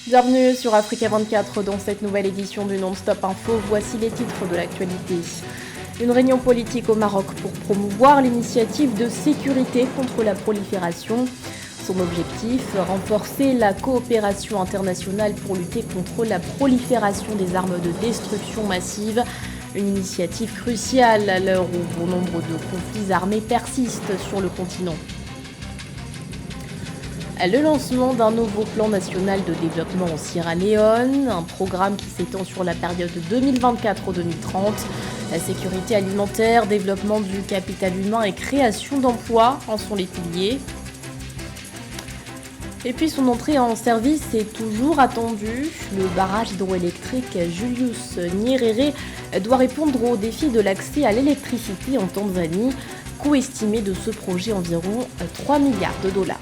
Bienvenue sur Africa 24 dans cette nouvelle édition du Non-Stop Info. Voici les titres de l'actualité. Une réunion politique au Maroc pour promouvoir l'initiative de sécurité contre la prolifération. Son objectif, renforcer la coopération internationale pour lutter contre la prolifération des armes de destruction massive. Une initiative cruciale à l'heure où bon nombre de conflits armés persistent sur le continent. Le lancement d'un nouveau plan national de développement en Sierra Leone, un programme qui s'étend sur la période 2024-2030. La sécurité alimentaire, développement du capital humain et création d'emplois en sont les piliers. Et puis son entrée en service est toujours attendue. Le barrage hydroélectrique Julius Nyerere doit répondre au défi de l'accès à l'électricité en Tanzanie. Coût estimé de ce projet environ 3 milliards de dollars.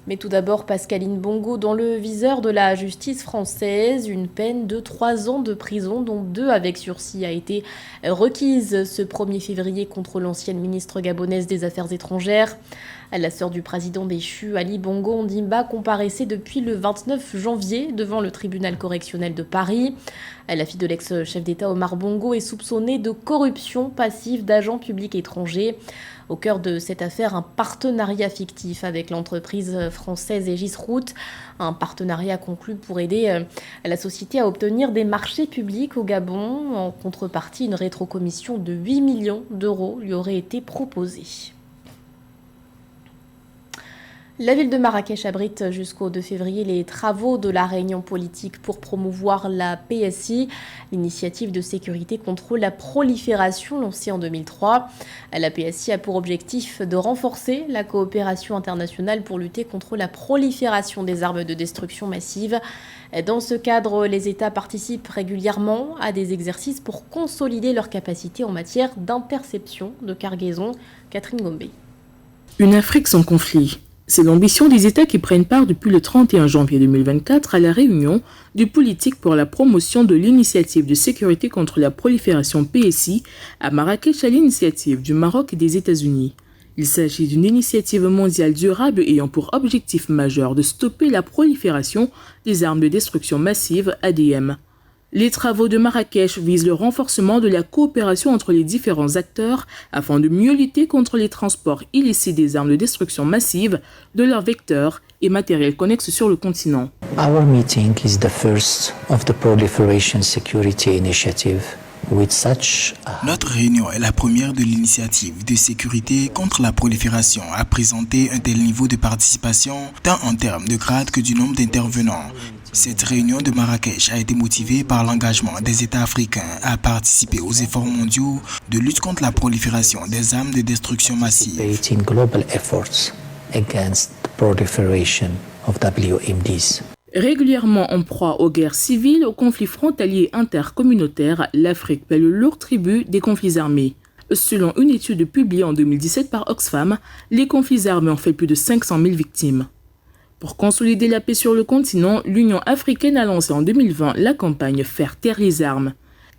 Mais tout d'abord, Pascaline Bongo dans le viseur de la justice française. Une peine de 3 ans de prison, dont 2 avec sursis, a été requise ce 1er février contre l'ancienne ministre gabonaise des Affaires étrangères. La sœur du président déchu, Ali Bongo Ondimba, comparaissait depuis le 29 janvier devant le tribunal correctionnel de Paris. La fille de l'ex-chef d'État Omar Bongo est soupçonnée de corruption passive d'agents publics étrangers. Au cœur de cette affaire, un partenariat fictif avec l'entreprise française Aegis Route, un partenariat conclu pour aider la société à obtenir des marchés publics au Gabon. En contrepartie, une rétrocommission de 8 millions d'euros lui aurait été proposée. La ville de Marrakech abrite jusqu'au 2 février les travaux de la réunion politique pour promouvoir la PSI, l'initiative de sécurité contre la prolifération lancée en 2003. La PSI a pour objectif de renforcer la coopération internationale pour lutter contre la prolifération des armes de destruction massive. Dans ce cadre, les États participent régulièrement à des exercices pour consolider leurs capacités en matière d'interception de cargaisons. Catherine Gombe. Une Afrique sans conflit. C'est l'ambition des États qui prennent part depuis le 31 janvier 2024 à la réunion du politique pour la promotion de l'initiative de sécurité contre la prolifération PSI à Marrakech à l'initiative du Maroc et des États-Unis. Il s'agit d'une initiative mondiale durable ayant pour objectif majeur de stopper la prolifération des armes de destruction massive ADM. Les travaux de Marrakech visent le renforcement de la coopération entre les différents acteurs afin de mieux lutter contre les transports illicites des armes de destruction massive, de leurs vecteurs et matériels connexes sur le continent. Our meeting is the first of the Proliferation Security Initiative. Notre réunion est la première de l'initiative de sécurité contre la prolifération à présenter un tel niveau de participation tant en termes de grade que du nombre d'intervenants. Cette réunion de Marrakech a été motivée par l'engagement des États africains à participer aux efforts mondiaux de lutte contre la prolifération des armes de destruction massive. Régulièrement en proie aux guerres civiles, aux conflits frontaliers intercommunautaires, l'Afrique paie le lourd tribut des conflits armés. Selon une étude publiée en 2017 par Oxfam, les conflits armés ont fait plus de 500 000 victimes. Pour consolider la paix sur le continent, l'Union africaine a lancé en 2020 la campagne Faire taire les armes.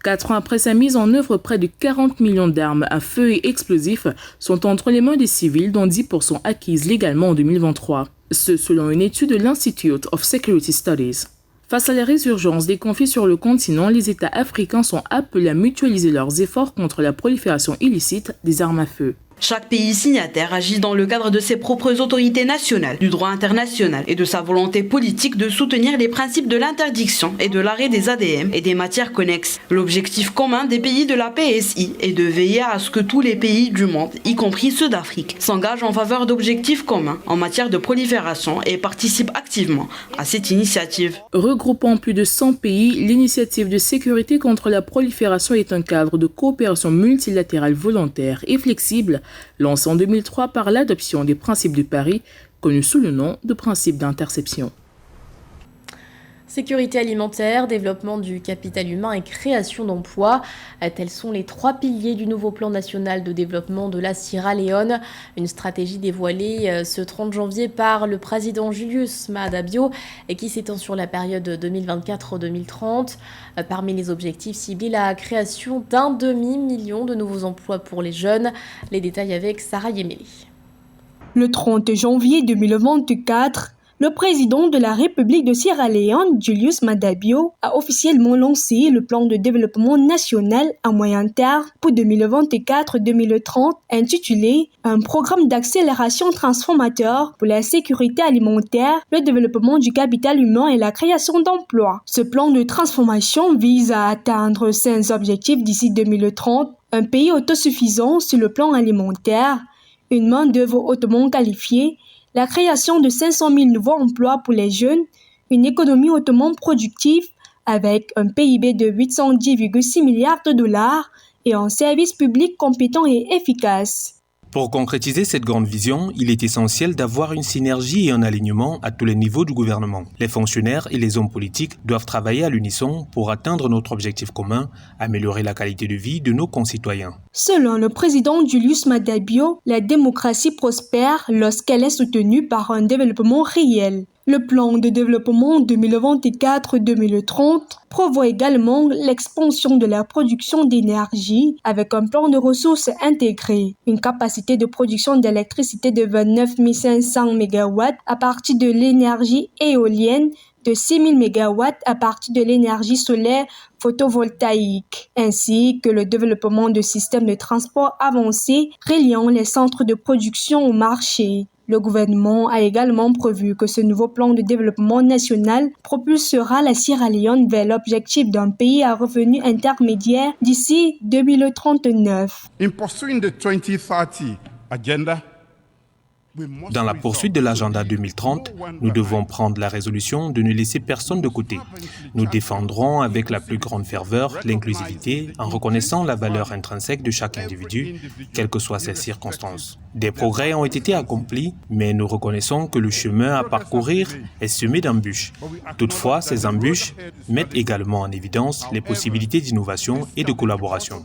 4 ans après sa mise en œuvre, près de 40 millions d'armes à feu et explosifs sont entre les mains des civils, dont 10% acquises légalement en 2023. Ce selon une étude de l'Institute of Security Studies. Face à la résurgence des conflits sur le continent, les États africains sont appelés à mutualiser leurs efforts contre la prolifération illicite des armes à feu. Chaque pays signataire agit dans le cadre de ses propres autorités nationales, du droit international et de sa volonté politique de soutenir les principes de l'interdiction et de l'arrêt des ADM et des matières connexes. L'objectif commun des pays de la PSI est de veiller à ce que tous les pays du monde, y compris ceux d'Afrique, s'engagent en faveur d'objectifs communs en matière de prolifération et participent activement à cette initiative. Regroupant plus de 100 pays, l'initiative de sécurité contre la prolifération est un cadre de coopération multilatérale volontaire et flexible lancé en 2003 par l'adoption des principes de Paris, connus sous le nom de principes d'interception. Sécurité alimentaire, développement du capital humain et création d'emplois. Tels sont les 3 piliers du nouveau plan national de développement de la Sierra Leone. Une stratégie dévoilée ce 30 janvier par le président Julius Maada Bio et qui s'étend sur la période 2024-2030. Parmi les objectifs ciblés, la création d'un demi-million de nouveaux emplois pour les jeunes. Les détails avec Sarah Yemeli. Le 30 janvier 2024, Le président de la République de Sierra Leone, Julius Maada Bio, a officiellement lancé le plan de développement national à moyen terme pour 2024-2030 intitulé « Un programme d'accélération transformateur pour la sécurité alimentaire, le développement du capital humain et la création d'emplois ». Ce plan de transformation vise à atteindre 5 objectifs d'ici 2030, un pays autosuffisant sur le plan alimentaire, une main-d'œuvre hautement qualifiée, la création de 500 000 nouveaux emplois pour les jeunes, une économie hautement productive avec un PIB de 810,6 milliards de dollars et un service public compétent et efficace. Pour concrétiser cette grande vision, il est essentiel d'avoir une synergie et un alignement à tous les niveaux du gouvernement. Les fonctionnaires et les hommes politiques doivent travailler à l'unisson pour atteindre notre objectif commun, améliorer la qualité de vie de nos concitoyens. Selon le président Julius Maada Bio, la démocratie prospère lorsqu'elle est soutenue par un développement réel. Le plan de développement 2024-2030 prévoit également l'expansion de la production d'énergie avec un plan de ressources intégré, une capacité de production d'électricité de 29 500 MW à partir de l'énergie éolienne, de 6 000 MW à partir de l'énergie solaire photovoltaïque, ainsi que le développement de systèmes de transport avancés reliant les centres de production au marché. Le gouvernement a également prévu que ce nouveau plan de développement national propulsera la Sierra Leone vers l'objectif d'un pays à revenu intermédiaire d'ici 2039. In pursuing the 2030 agenda, dans la poursuite de l'agenda 2030, nous devons prendre la résolution de ne laisser personne de côté. Nous défendrons avec la plus grande ferveur l'inclusivité en reconnaissant la valeur intrinsèque de chaque individu, quelles que soient ses circonstances. Des progrès ont été accomplis, mais nous reconnaissons que le chemin à parcourir est semé d'embûches. Toutefois, ces embûches mettent également en évidence les possibilités d'innovation et de collaboration.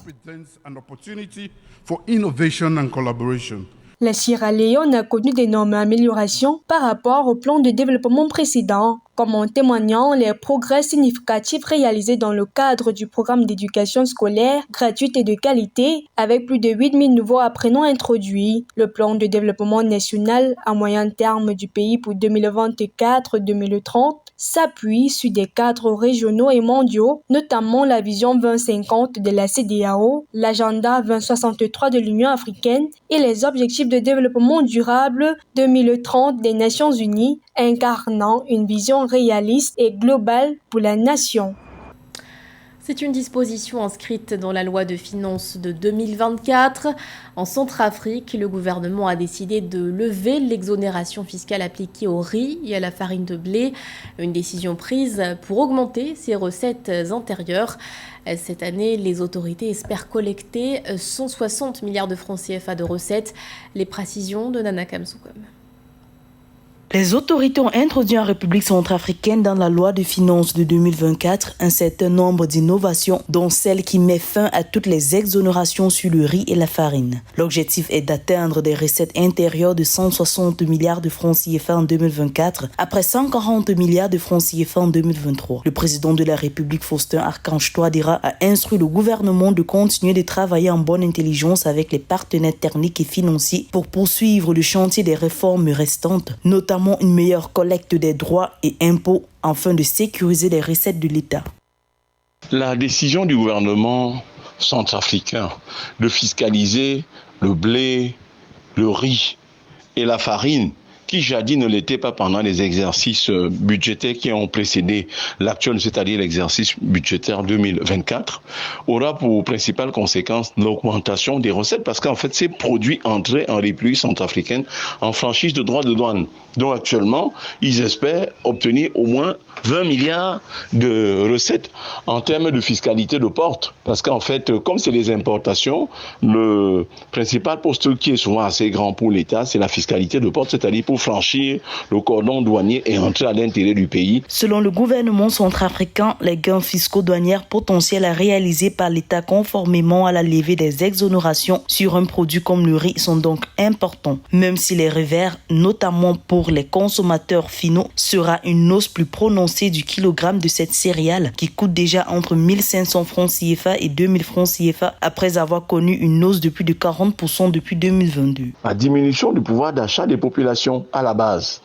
La Sierra Leone a connu d'énormes améliorations par rapport au plan de développement précédent, comme en témoignant les progrès significatifs réalisés dans le cadre du programme d'éducation scolaire gratuite et de qualité, avec plus de 8 000 nouveaux apprenants introduits. Le plan de développement national à moyen terme du pays pour 2024-2030 s'appuie sur des cadres régionaux et mondiaux, notamment la vision 2050 de la CEDEAO, l'agenda 2063 de l'Union africaine et les objectifs de développement durable 2030 des Nations Unies, incarnant une vision réaliste et globale pour la nation. C'est une disposition inscrite dans la loi de finances de 2024. En Centrafrique, le gouvernement a décidé de lever l'exonération fiscale appliquée au riz et à la farine de blé. Une décision prise pour augmenter ses recettes intérieures. Cette année, les autorités espèrent collecter 160 milliards de francs CFA de recettes. Les précisions de Nana Kamsoukom. Les autorités ont introduit en République centrafricaine dans la loi de finances de 2024 un certain nombre d'innovations, dont celle qui met fin à toutes les exonérations sur le riz et la farine. L'objectif est d'atteindre des recettes intérieures de 160 milliards de francs CFA en 2024, après 140 milliards de francs CFA en 2023. Le président de la République, Faustin Archange Touadéra, a instruit le gouvernement de continuer de travailler en bonne intelligence avec les partenaires techniques et financiers pour poursuivre le chantier des réformes restantes, notamment une meilleure collecte des droits et impôts afin de sécuriser les recettes de l'État. La décision du gouvernement centrafricain de fiscaliser le blé, le riz et la farine, qui jadis ne l'était pas pendant les exercices budgétaires qui ont précédé l'actuel, c'est-à-dire l'exercice budgétaire 2024, aura pour principale conséquence l'augmentation des recettes parce qu'en fait, ces produits entraient en République centrafricaine en franchise de droits de douane. Donc actuellement, ils espèrent obtenir au moins 20 milliards de recettes en termes de fiscalité de porte. Parce qu'en fait, comme c'est les importations, le principal poste qui est souvent assez grand pour l'État, c'est la fiscalité de porte, c'est-à-dire pour franchir le cordon douanier et entrer à l'intérieur du pays. Selon le gouvernement centrafricain, les gains fiscaux douaniers potentiels à réaliser par l'État conformément à la levée des exonérations sur un produit comme le riz sont donc importants. Même si les revers, notamment pour les consommateurs finaux, sera une hausse plus prononcée du kilogramme de cette céréale qui coûte déjà entre 1500 francs CFA et 2000 francs CFA après avoir connu une hausse de plus de 40% depuis 2022. La diminution du pouvoir d'achat des populations à la base.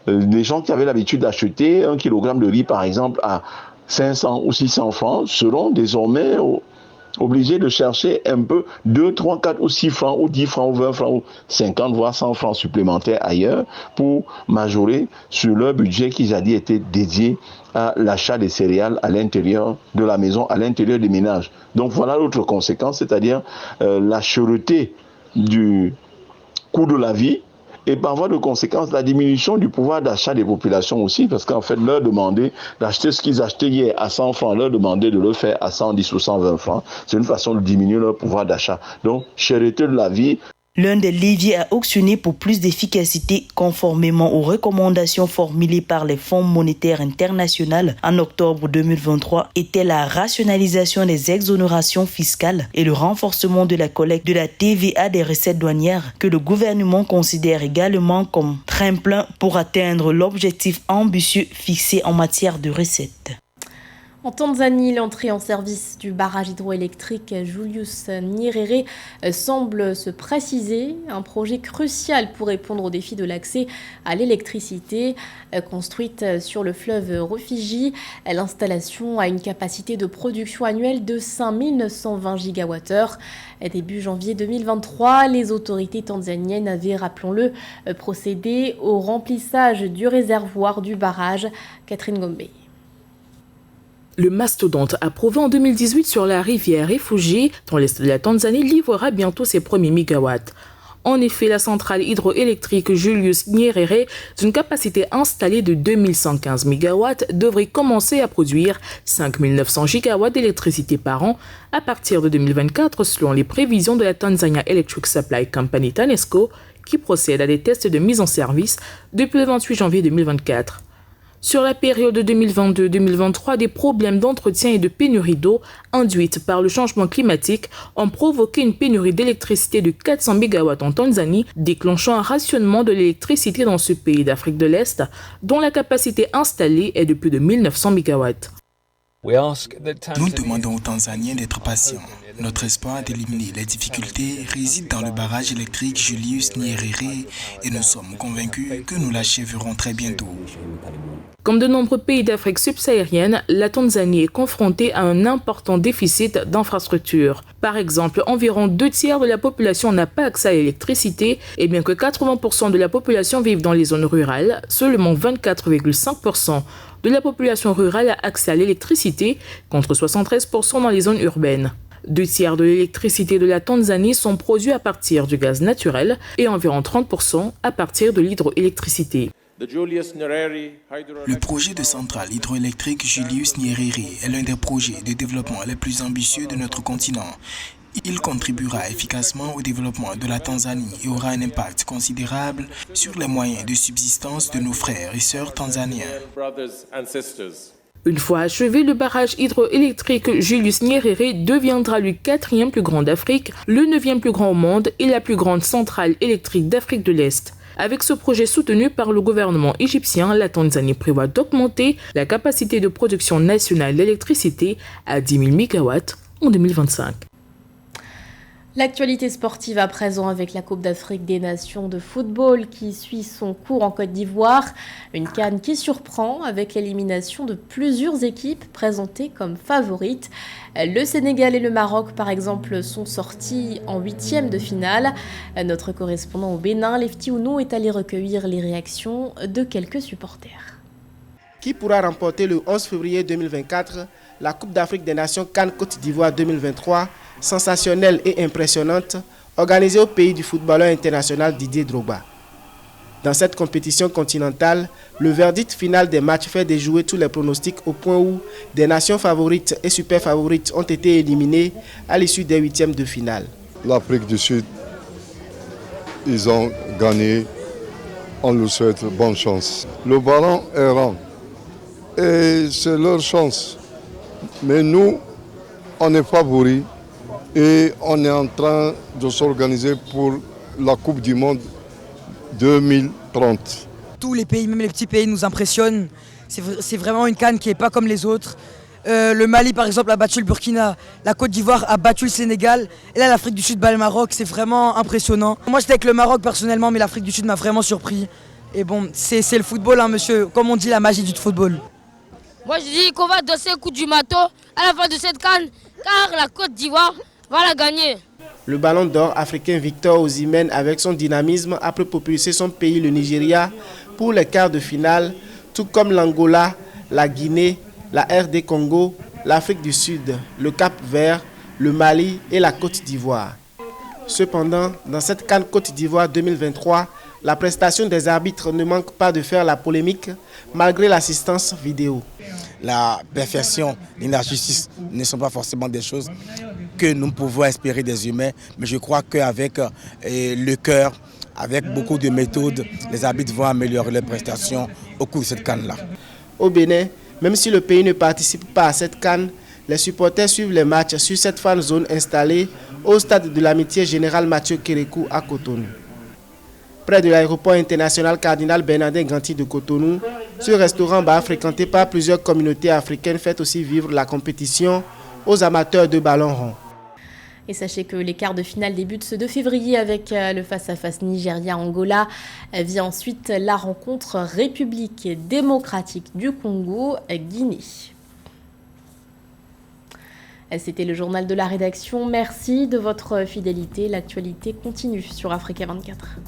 les gens qui avaient l'habitude d'acheter 1 kg de riz, par exemple, à 500 ou 600 francs, seront désormais obligés de chercher un peu 2, 3, 4 ou 6 francs, ou 10 francs, ou 20 francs, ou 50, voire 100 francs supplémentaires ailleurs pour majorer sur leur budget qui jadis était dédié à l'achat des céréales à l'intérieur de la maison, à l'intérieur des ménages. Donc voilà l'autre conséquence, c'est-à-dire la cherté du coût de la vie, et par voie de conséquence, la diminution du pouvoir d'achat des populations aussi, parce qu'en fait, leur demander d'acheter ce qu'ils achetaient hier à 100 francs, leur demander de le faire à 110 ou 120 francs, c'est une façon de diminuer leur pouvoir d'achat. Donc, cherté de la vie. L'un des leviers à auctionner pour plus d'efficacité, conformément aux recommandations formulées par les Fonds monétaires internationaux en octobre 2023, était la rationalisation des exonérations fiscales et le renforcement de la collecte de la TVA des recettes douanières que le gouvernement considère également comme tremplin pour atteindre l'objectif ambitieux fixé en matière de recettes. En Tanzanie, l'entrée en service du barrage hydroélectrique Julius Nyerere semble se préciser. Un projet crucial pour répondre au défi de l'accès à l'électricité. Construite sur le fleuve Rufiji, l'installation a une capacité de production annuelle de 5920 gigawattheures. Début janvier 2023, les autorités tanzaniennes avaient, rappelons-le, procédé au remplissage du réservoir du barrage. Catherine Gombe. Le mastodonte approuvé en 2018 sur la rivière Rufiji, dans l'est de la Tanzanie, livrera bientôt ses premiers mégawatts. En effet, la centrale hydroélectrique Julius Nyerere, d'une capacité installée de 2115 MW, devrait commencer à produire 5900 GW d'électricité par an à partir de 2024, selon les prévisions de la Tanzania Electric Supply Company TANESCO, qui procède à des tests de mise en service depuis le 28 janvier 2024. Sur la période 2022-2023, des problèmes d'entretien et de pénurie d'eau induites par le changement climatique ont provoqué une pénurie d'électricité de 400 MW en Tanzanie, déclenchant un rationnement de l'électricité dans ce pays d'Afrique de l'Est, dont la capacité installée est de plus de 1900 MW. Nous demandons aux Tanzaniens d'être patients. Notre espoir d'éliminer les difficultés réside dans le barrage électrique Julius Nyerere et nous sommes convaincus que nous l'achèverons très bientôt. Comme de nombreux pays d'Afrique subsaharienne, la Tanzanie est confrontée à un important déficit d'infrastructures. Par exemple, environ 2/3 de la population n'a pas accès à l'électricité et bien que 80% de la population vive dans les zones rurales, seulement 24,5% de la population rurale a accès à l'électricité contre 73% dans les zones urbaines. 2/3 de l'électricité de la Tanzanie sont produits à partir du gaz naturel et environ 30% à partir de l'hydroélectricité. Le projet de centrale hydroélectrique Julius Nyerere est l'un des projets de développement les plus ambitieux de notre continent. Il contribuera efficacement au développement de la Tanzanie et aura un impact considérable sur les moyens de subsistance de nos frères et sœurs tanzaniens. Une fois achevé, le barrage hydroélectrique Julius Nyerere deviendra le 4e plus grand d'Afrique, le 9e plus grand au monde et la plus grande centrale électrique d'Afrique de l'Est. Avec ce projet soutenu par le gouvernement égyptien, la Tanzanie prévoit d'augmenter la capacité de production nationale d'électricité à 10 000 MW en 2025. L'actualité sportive à présent avec la Coupe d'Afrique des Nations de football qui suit son cours en Côte d'Ivoire. Une CAN qui surprend avec l'élimination de plusieurs équipes présentées comme favorites. Le Sénégal et le Maroc, par exemple, sont sortis en 8e de finale. Notre correspondant au Bénin, Lefty Ounou, est allé recueillir les réactions de quelques supporters. Qui pourra remporter le 11 février 2024 la Coupe d'Afrique des Nations CAN Côte d'Ivoire 2023, sensationnelle et impressionnante, organisée au pays du footballeur international Didier Drogba. Dans cette compétition continentale, le verdict final des matchs fait déjouer tous les pronostics au point où des nations favorites et super favorites ont été éliminées à l'issue des 8e de finale. L'Afrique du Sud, ils ont gagné. On leur souhaite bonne chance. Le ballon est rond et c'est leur chance. Mais nous, on est favoris et on est en train de s'organiser pour la Coupe du Monde 2030. Tous les pays, même les petits pays, nous impressionnent. C'est vraiment une CAN qui n'est pas comme les autres. Le Mali, par exemple, a battu le Burkina. La Côte d'Ivoire a battu le Sénégal. Et là, l'Afrique du Sud bat le Maroc. C'est vraiment impressionnant. Moi, j'étais avec le Maroc personnellement, mais l'Afrique du Sud m'a vraiment surpris. Et bon, c'est le football, hein, monsieur. Comme on dit, la magie du football. Moi, je dis qu'on va danser le coup du matos à la fin de cette CAN, car la Côte d'Ivoire va la gagner. Le ballon d'or africain Victor Osimhen, avec son dynamisme, a propulsé son pays, le Nigeria, pour les quarts de finale, tout comme l'Angola, la Guinée, la RD Congo, l'Afrique du Sud, le Cap-Vert, le Mali et la Côte d'Ivoire. Cependant, dans cette CAN Côte d'Ivoire 2023, la prestation des arbitres ne manque pas de faire la polémique malgré l'assistance vidéo. La perfection et la justice ne sont pas forcément des choses que nous pouvons espérer des humains, mais je crois qu'avec le cœur, avec beaucoup de méthodes, les arbitres vont améliorer leurs prestations au cours de cette CAN-là. Au Bénin, même si le pays ne participe pas à cette CAN, les supporters suivent les matchs sur cette fan zone installée au stade de l'amitié Général Mathieu Kérékou à Cotonou. Près de l'aéroport international Cardinal Bernardin Ganti de Cotonou, ce restaurant bar fréquenté par plusieurs communautés africaines fait aussi vivre la compétition aux amateurs de ballon rond. Et sachez que les quarts de finale débutent ce 2 février avec le face-à-face Nigeria-Angola. Vient ensuite la rencontre République démocratique du Congo-Guinée. C'était le journal de la rédaction. Merci de votre fidélité. L'actualité continue sur Africa 24.